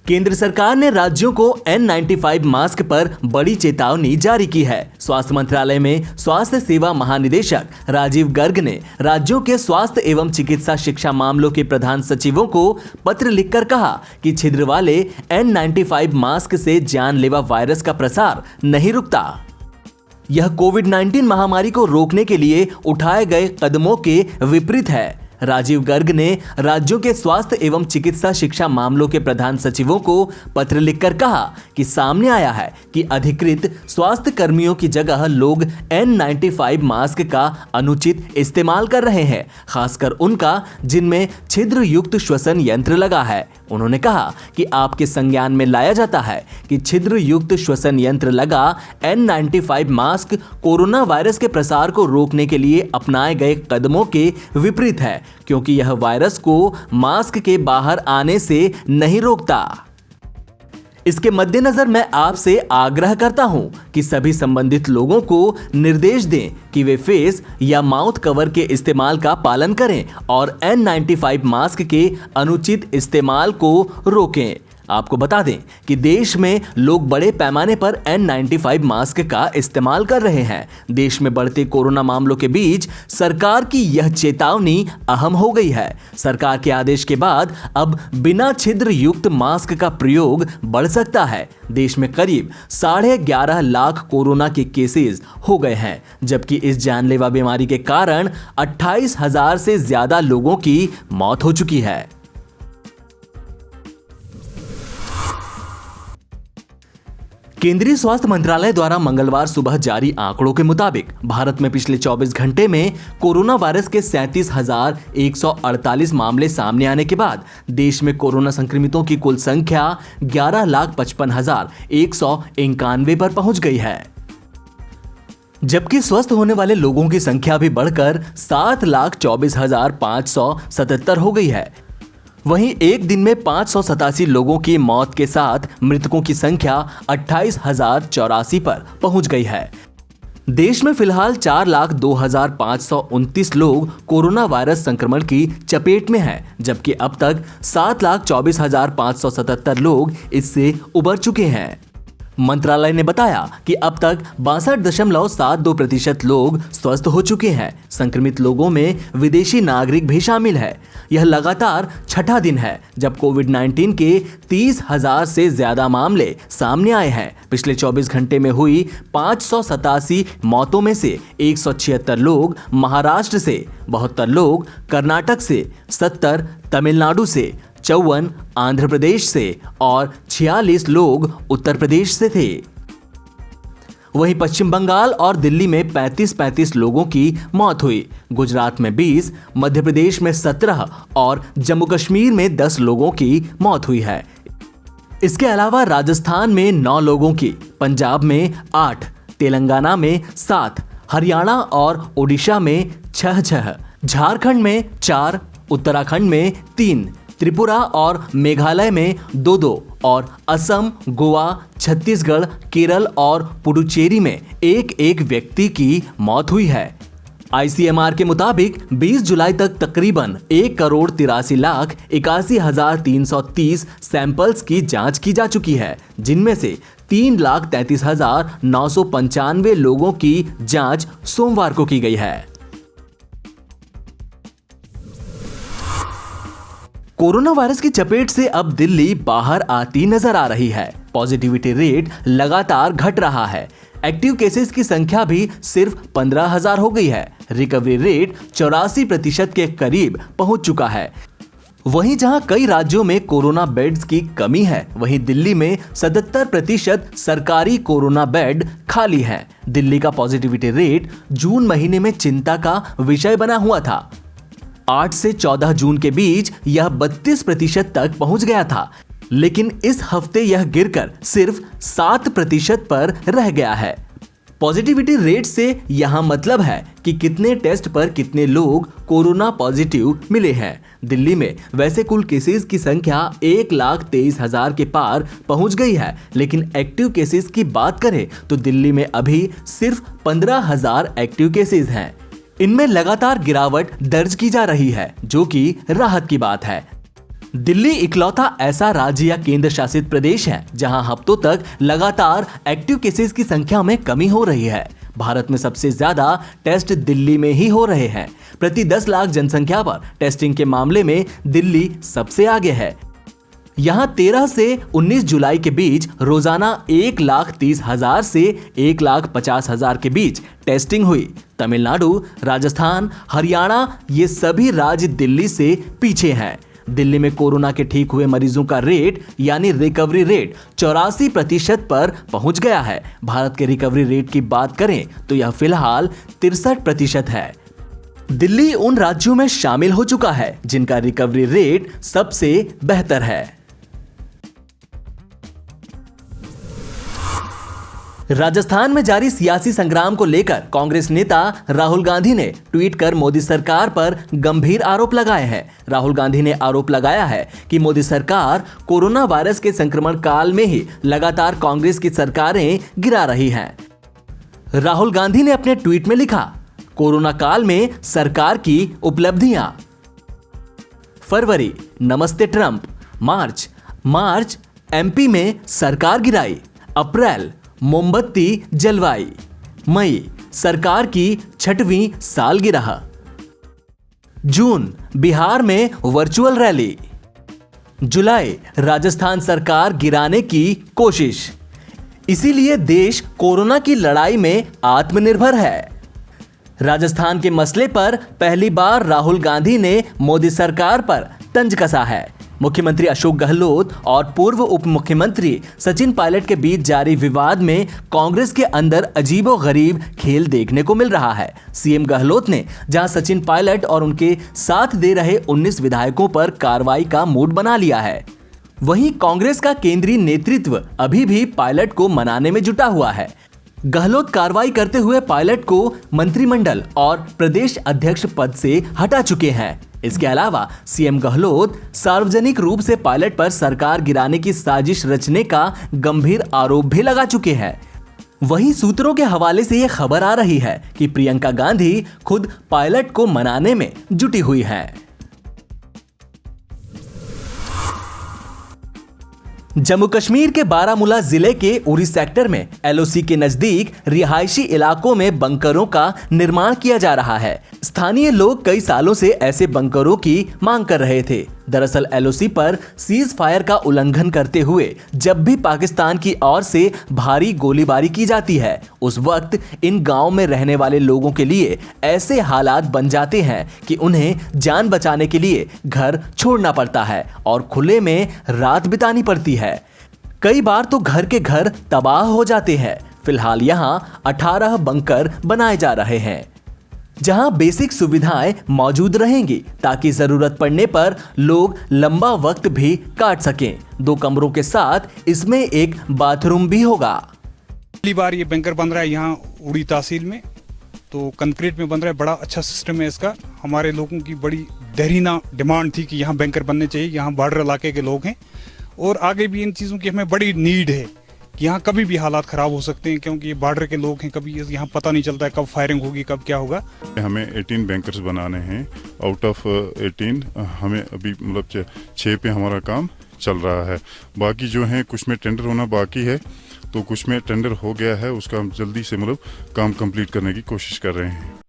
केंद्र सरकार ने राज्यों को N95 मास्क पर बड़ी चेतावनी जारी की है। स्वास्थ्य मंत्रालय में स्वास्थ्य सेवा महानिदेशक राजीव गर्ग ने राज्यों के स्वास्थ्य एवं चिकित्सा शिक्षा मामलों के प्रधान सचिवों को पत्र लिखकर कहा कि छिद्र वाले N95 मास्क से जानलेवा वायरस का प्रसार नहीं रुकता। यह कोविड-19 महामारी को रोकने के लिए उठाए गए कदमों के विपरीत है। राजीव गर्ग ने राज्यों के स्वास्थ्य एवं चिकित्सा शिक्षा मामलों के प्रधान सचिवों को पत्र लिखकर कहा कि सामने आया है कि अधिकृत स्वास्थ्य कर्मियों की जगह लोग N95 मास्क का अनुचित इस्तेमाल कर रहे हैं, खासकर उनका जिनमें छिद्र युक्त श्वसन यंत्र लगा है। उन्होंने कहा कि आपके संज्ञान में लाया जाता है कि छिद्र युक्त श्वसन यंत्र लगा N95 मास्क कोरोना वायरस के प्रसार को रोकने के लिए अपनाए गए कदमों के विपरीत है, क्योंकि यह वायरस को मास्क के बाहर आने से नहीं रोकता। इसके मद्देनजर मैं आपसे आग्रह करता हूं कि सभी संबंधित लोगों को निर्देश दें कि वे फेस या माउथ कवर के इस्तेमाल का पालन करें और N95 मास्क के अनुचित इस्तेमाल को रोकें। आपको बता दें कि देश में लोग बड़े पैमाने पर N95 मास्क का इस्तेमाल कर रहे हैं। देश में बढ़ते कोरोना मामलों के बीच सरकार की यह चेतावनी अहम हो गई है। सरकार के आदेश के बाद अब बिना छिद्र युक्त मास्क का प्रयोग बढ़ सकता है। देश में करीब 11.5 लाख कोरोना के केसेस हो गए हैं, जबकि इस जानलेवा बीमारी के कारण 28,000 से ज्यादा लोगों की मौत हो चुकी है। केंद्रीय स्वास्थ्य मंत्रालय द्वारा मंगलवार सुबह जारी आंकड़ों के मुताबिक भारत में पिछले 24 घंटे में कोरोना वायरस के 37,148 मामले सामने आने के बाद देश में कोरोना संक्रमितों की कुल संख्या 11,55,191 पर पहुंच गई है, जबकि स्वस्थ होने वाले लोगों की संख्या भी बढ़कर 7,24,577 हो गई है। वहीं एक दिन में 587 लोगों की मौत के साथ मृतकों की संख्या 28,084 पर पहुंच गई है। देश में फिलहाल 4,02,529 लोग कोरोना वायरस संक्रमण की चपेट में हैं, जबकि अब तक 7,24,577 लोग इससे उबर चुके हैं। मंत्रालय ने बताया कि अब तक 62.72% लोग स्वस्थ हो चुके हैं। संक्रमित लोगों में विदेशी नागरिक भी शामिल है। यह लगातार छठा दिन है जब कोविड-19 के 30,000 से ज्यादा मामले सामने आए हैं। पिछले 24 घंटे में हुई 587 मौतों में से 176 लोग महाराष्ट्र से, 72 लोग कर्नाटक से, 70 तमिलनाडु से, 54 आंध्र प्रदेश से और 46 लोग उत्तर प्रदेश से थे। वहीं पश्चिम बंगाल और दिल्ली में 35 लोगों की मौत हुई। गुजरात में 20, मध्य प्रदेश में 17 और जम्मू कश्मीर में 10 लोगों की मौत हुई है। इसके अलावा राजस्थान में 9 लोगों की, पंजाब में 8, तेलंगाना में 7, हरियाणा और ओडिशा में 6, झारखंड में 4, उत्तराखंड में 3, त्रिपुरा और मेघालय में 2 और असम, गोवा, छत्तीसगढ़, केरल और पुडुचेरी में 1 व्यक्ति की मौत हुई है। ICMR के मुताबिक 20 जुलाई तक तकरीबन 1,83,81,330 सैंपल्स की जांच की जा चुकी है, जिनमें से 3,33,995 लोगों की जांच सोमवार को की गई है। कोरोना वायरस की चपेट से अब दिल्ली बाहर आती नजर आ रही है। पॉजिटिविटी रेट लगातार घट रहा है। एक्टिव केसेस की संख्या भी सिर्फ 15,000 हो गई है। रिकवरी रेट 84% के करीब पहुंच चुका है। वहीं जहां कई राज्यों में कोरोना बेड्स की कमी है, वहीं दिल्ली में 77% सरकारी कोरोना बेड खाली है। दिल्ली का पॉजिटिविटी रेट जून महीने में चिंता का विषय बना हुआ था। 8 से 14 जून के बीच यह 32% तक पहुंच गया था, लेकिन इस हफ्ते यह गिरकर सिर्फ 7% पर रह गया है। पॉजिटिविटी रेट से यहां मतलब है कि कितने टेस्ट पर कितने लोग कोरोना पॉजिटिव मिले हैं। दिल्ली में वैसे कुल केसेस की संख्या 1,23,000 के पार पहुंच गई है, लेकिन एक्टिव केसेस की बात करें तो दिल्ली में अभी सिर्फ 15,000 एक्टिव केसेस हैं। इनमें लगातार गिरावट दर्ज की जा रही है, जो कि राहत की बात है। दिल्ली इकलौता ऐसा राज्य या केंद्र शासित प्रदेश है जहां हफ्तों तक लगातार एक्टिव केसेस की संख्या में कमी हो रही है। भारत में सबसे ज्यादा टेस्ट दिल्ली में ही हो रहे हैं। प्रति 10 लाख जनसंख्या पर टेस्टिंग के मामले में दिल्ली सबसे आगे है। यहां 13 से 19 जुलाई के बीच रोजाना 1,30,000 से 1,50,000 के बीच टेस्टिंग हुई। तमिलनाडु, राजस्थान, हरियाणा ये सभी राज्य दिल्ली से पीछे हैं। दिल्ली में कोरोना के ठीक हुए मरीजों का रेट यानी रिकवरी रेट 84% पर पहुंच गया है। भारत के रिकवरी रेट की बात करें तो यह फिलहाल 63% है। दिल्ली उन राज्यों में शामिल हो चुका है जिनका रिकवरी रेट सबसे बेहतर है। राजस्थान में जारी सियासी संग्राम को लेकर कांग्रेस नेता राहुल गांधी ने ट्वीट कर मोदी सरकार पर गंभीर आरोप लगाए हैं। राहुल गांधी ने आरोप लगाया है कि मोदी सरकार कोरोना वायरस के संक्रमण काल में ही लगातार कांग्रेस की सरकारें गिरा रही हैं। राहुल गांधी ने अपने ट्वीट में लिखा, कोरोना काल में सरकार की उपलब्धियां। फरवरी, नमस्ते ट्रंप। मार्च एमपी में सरकार गिराई। अप्रैल, मोमबत्ती जलवाई। मई, सरकार की 6वीं सालगिरह। जून, बिहार में वर्चुअल रैली। जुलाई, राजस्थान सरकार गिराने की कोशिश। इसीलिए देश कोरोना की लड़ाई में आत्मनिर्भर है। राजस्थान के मसले पर पहली बार राहुल गांधी ने मोदी सरकार पर तंज कसा है। मुख्यमंत्री अशोक गहलोत और पूर्व उप मुख्यमंत्री सचिन पायलट के बीच जारी विवाद में कांग्रेस के अंदर अजीबोगरीब खेल देखने को मिल रहा है। सीएम गहलोत ने जहां सचिन पायलट और उनके साथ दे रहे 19 विधायकों पर कार्रवाई का मूड बना लिया है, वहीं कांग्रेस का केंद्रीय नेतृत्व अभी भी पायलट को मनाने में जुटा हुआ है। गहलोत कार्रवाई करते हुए पायलट को मंत्रिमंडल और प्रदेश अध्यक्ष पद से हटा चुके हैं। इसके अलावा सीएम गहलोत सार्वजनिक रूप से पायलट पर सरकार गिराने की साजिश रचने का गंभीर आरोप भी लगा चुके हैं। वहीं सूत्रों के हवाले से यह खबर आ रही है कि प्रियंका गांधी खुद पायलट को मनाने में जुटी हुई हैं। जम्मू कश्मीर के बारामूला जिले के उरी सेक्टर में एलओसी के नजदीक रिहायशी इलाकों में बंकरों का निर्माण किया जा रहा है। स्थानीय लोग कई सालों से ऐसे बंकरों की मांग कर रहे थे। दरअसल एलओसी पर सीज फायर का उल्लंघन करते हुए जब भी पाकिस्तान की ओर से भारी गोलीबारी की जाती है, उस वक्त इन गांव में रहने वाले लोगों के लिए ऐसे हालात बन जाते हैं कि उन्हें जान बचाने के लिए घर छोड़ना पड़ता है और खुले में रात बितानी पड़ती है। कई बार तो घर के घर तबाह हो जाते हैं। फिलहाल यहां 18 बंकर बनाए जा रहे हैं जहां बेसिक सुविधाएं मौजूद रहेंगी ताकि जरूरत पड़ने पर लोग लंबा वक्त भी काट सकें। 2 कमरों के साथ इसमें एक बाथरूम भी होगा। पहली बार ये बैंकर बन रहा है यहाँ उड़ी तहसील में, तो कंक्रीट में बन रहा है। बड़ा अच्छा सिस्टम है इसका। हमारे लोगों की बड़ी देरीना डिमांड थी कि यहाँ बैंकर बनने चाहिए। यहाँ बॉर्डर इलाके के लोग हैं और आगे भी इन चीज़ों की हमें बड़ी नीड है कि यहाँ कभी भी हालात ख़राब हो सकते हैं, क्योंकि ये बॉर्डर के लोग हैं। कभी यहाँ पता नहीं चलता है कब फायरिंग होगी, कब क्या होगा। हमें 18 बैंकर्स बनाने हैं। आउट ऑफ 18 हमें अभी मतलब 6 पे हमारा काम चल रहा है। बाकी जो हैं कुछ में टेंडर होना बाकी है, तो कुछ में टेंडर हो गया है। उसका हम जल्दी से मतलब काम कंप्लीट करने की कोशिश कर रहे हैं।